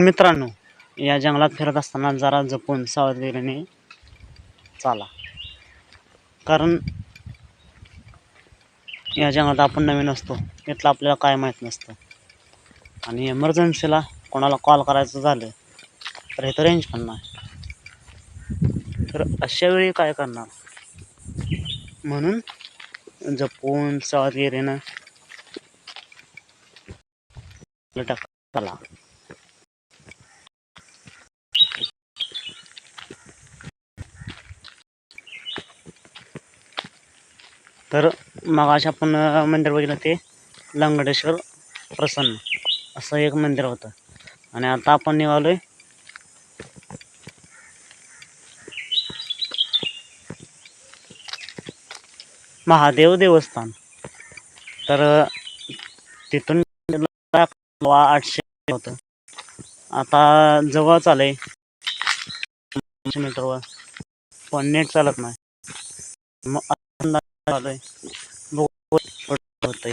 मित्रांनो, या जंगलात फिरत असताना जरा जपून सावधगिरीने चाला, कारण या जंगलात आपण नवीन असतो. इथलं आपल्याला काय माहीत नसतं आणि इमर्जन्सीला कोणाला कॉल करायचं झालं तर इथं रेंज पण नाही. तर अशा वेळी काय करणार? म्हणून जपून सावधगिरीनं टाकाला. तर मगाशी आपण मंदिर बघितलं, ते लंगडेश्वर प्रसन्न असं एक मंदिर होतं. आणि आता आपण निघालोय महादेव देवस्थान. तर तिथून 800 होतं. आता जवळच आलंय मीटरवर, पण नेट चालत नाही. मग आलोय बघू होतंय.